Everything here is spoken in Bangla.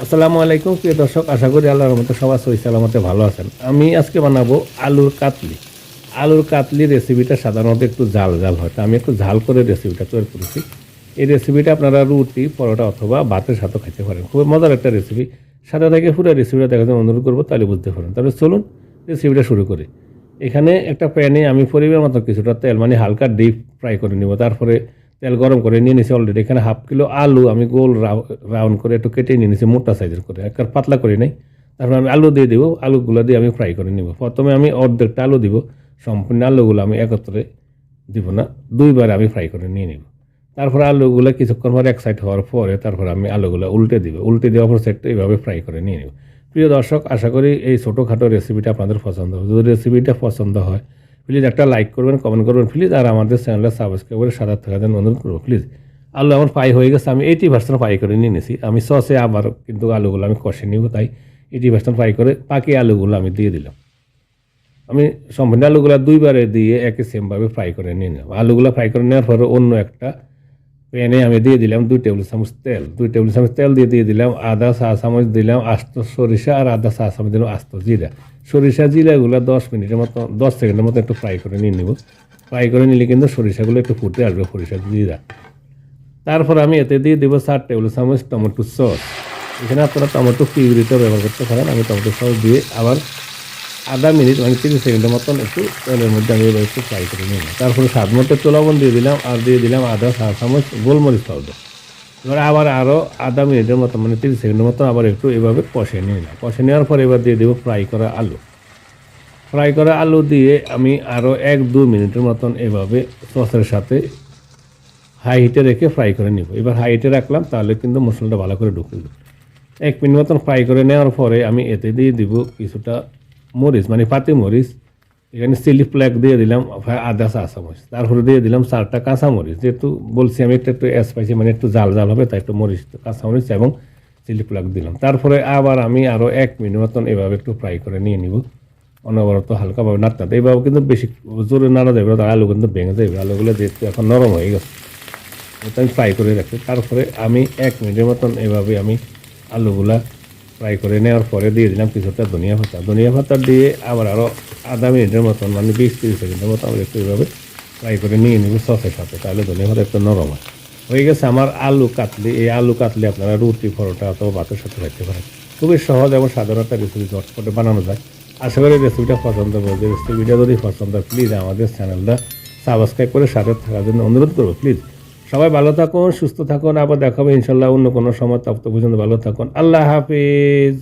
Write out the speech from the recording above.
আসসালামু আলাইকুম প্রিয় দর্শক, আশা করি আল্লাহর রহমতে সবাই সহি সালামতে ভালো আছেন। আমি আজকে বানাবো আলুর কাতলি। আলুর কাতলি রেসিপিটা সাধারণত একটু ঝাল ঝাল হয়, তো আমি একটু ঝাল করে রেসিপিটা তৈরি করেছি। এই রেসিপিটা আপনারা রুটি, পরোটা অথবা ভাতের সাথে খেতে পারেন। খুব মজার একটা রেসিপি। সাথে থেকে পুরো রেসিপিটা দেখার জন্য অনুরোধ করবো, তাহলে বুঝতে পারেন। তাহলে চলুন রেসিপিটা শুরু করি। এখানে একটা প্যানে আমি পরিমাণ মতো কিছুটা তেল, মানে হালকা ডিপ ফ্রাই করে নিব। তারপরে তেল গরম করে নিয়ে নিয়েছি অলরেডি। এখানে হাফ কিলো আলু আমি গোল রাউন্ড করে একটু কেটে নিয়ে নিয়েছি, মোটা সাইজের করে, একবার পাতলা করে নেই। তারপর আমি আলু দিয়ে দিব, আলুগুলো দিয়ে আমি ফ্রাই করে নিব। প্রথমে আমি অর্ধেকটা আলু দিব, সম্পূর্ণ আলুগুলো আমি একত্রে দিব না, দুইবার আমি ফ্রাই করে নিয়ে নিব। তারপরে আলুগুলো কিছুক্ষণ পর এক সাইড হওয়ার পরে তারপর আমি আলুগুলো উল্টে দিব, উল্টে দিয়ে অপর সাইডটা এইভাবে ফ্রাই করে নিয়ে নেব। প্রিয় দর্শক, আশা করি এই ছোটোখাটো রেসিপিটা আপনাদের পছন্দ হবে। যদি রেসিপিটা পছন্দ হয় প্লিজ একটা লাইক করবেন, কমেন্ট করবেন প্লিজ, আর আমাদের চ্যানেলটা সাবস্ক্রাইব করে সাথে থাকার জন্য অনুরোধ করবো প্লিজ। আলু আমার ফ্রাই হয়ে গেছে, আমি 80% ফ্রাই করে নিয়ে নিয়েছি। আমি সসে আবার কিন্তু আলুগুলো আমি কষে নিব, তাই 80% ফ্রাই করে বাকি আলুগুলো আমি দিয়ে দিলাম। আমি সম্পূর্ণ আলুগুলো দুইবারে দিয়ে একই সেমভাবে ফ্রাই করে নিয়ে নিলাম। আলুগুলো ফ্রাই করে নেওয়ার পরে অন্য একটা প্যানে আমি দিয়ে দিলাম 2 টেবিল চামচ তেল। 2 টেবিল চামচ তেল দিয়ে দিলাম আদা চা চামচ দিলাম আস্ত সরিষা, আর আদা চা চামচ দিলাম আস্ত জিরা। সরিষা জিরাগুলো 10 মিনিটের মতো, 10 সেকেন্ডের মতো একটু ফ্রাই করে নিয়ে নেব। ফ্রাই করে নিলে কিন্তু সরিষাগুলো একটু ফুটে আসবে, সরিষা জিরা। তারপর আমি এতে দিয়ে দেবো 4 টেবিল চামচ টমেটো সস। এখানে আপনারা টমেটো পিউরিটাও ব্যবহার করতে পারেন। আমি টমেটো সস দিয়ে আবার আধা মিনিট, মানে 30 সেকেন্ডের মতন একটু তেলের মধ্যে আমি এবার একটু ফ্রাই করে নিলাম। তারপরে স্বাদ মতো একটু লবণ দিয়ে দিলাম, আর দিয়ে দিলাম আধা চা চামচ গোলমরিচ পাউডার। এবার আবার আরও আধা মিনিটের মতো, মানে 30 সেকেন্ডের মতো আবার একটু এভাবে কষে নিলাম। কষে নেওয়ার পর এবার দিয়ে দেবো ফ্রাই করা আলু। ফ্রাই করা আলু দিয়ে আমি আরও 1-2 মিনিটের মতন এভাবে সসের সাথে হাই হিটে রেখে ফ্রাই করে নিব। এবার হাই হিটে রাখলাম, তাহলে কিন্তু মশলাটা ভালো করে ঢুকবে। 1 মিনিট মতন ফ্রাই করে নেওয়ার পরে আমি এতে দিয়ে দিব কিছুটা মরিচ, মানে পাতি মরিচ। এখানে চিলি ফ্লেক দিয়ে দিলাম আধা চা চামচ। তারপরে দিয়ে দিলাম 4টা কাঁচামরিচ। যেহেতু বলছি আমি একটু স্পাইসি, মানে একটু জাল জাল হবে, তাই একটু মরিচ, কাঁচামরিচ এবং চিলি ফ্লেক দিলাম। তারপরে আবার আমি আরও 1 মিনিট মতন এভাবে একটু ফ্রাই করে নিয়ে নিব, অনবরত হালকাভাবে নাড়তে। এইভাবে কিন্তু বেশি জোরে নাড়া যাবে না, আলু কিন্তু ভেঙে যাবে। আলুগুলো যেহেতু এখন নরম হয়ে গেছে, এটা আমি ফ্রাই করে রাখি। তারপরে আমি 1 মিনিটের মতন এভাবে আমি আলুগুলা ফ্রাই করে নেওয়ার পরে দিয়ে দিলাম কিছুটা ধনিয়া পাতা। ধনিয়া পাতা দিয়ে আবার আরও আধা মিনিটের মতন, মানে 20-30 সেকেন্ডের মতো আমি একটু এভাবে ফ্রাই করে নিয়ে নেব সসের সাথে, তাহলে ধনিয়া পাতা একটু নরম হয়। হয়ে গেছে আমার আলু কাতলি। এই আলু কাতলি আপনারা রুটি, পরোটা অথবা ভাতের সাথে খাইতে পারেন। খুবই সহজ এবং সাধারণ একটা রেসিপি, ঝটপটে বানানো যায়। আশা করি রেসিপিটা পছন্দ করবে। রেসিপিটা যদি পছন্দ হয় প্লিজ আমাদের চ্যানেলটা সাবস্ক্রাইব করে সাথে থাকার জন্য অনুরোধ করবো প্লিজ। সবাই ভালো থাকুন, সুস্থ থাকুন। আবার দেখা হবে ইনশাল্লাহ অন্য কোনো সময়। তত পর্যন্ত ভালো থাকুন। আল্লাহ হাফিজ।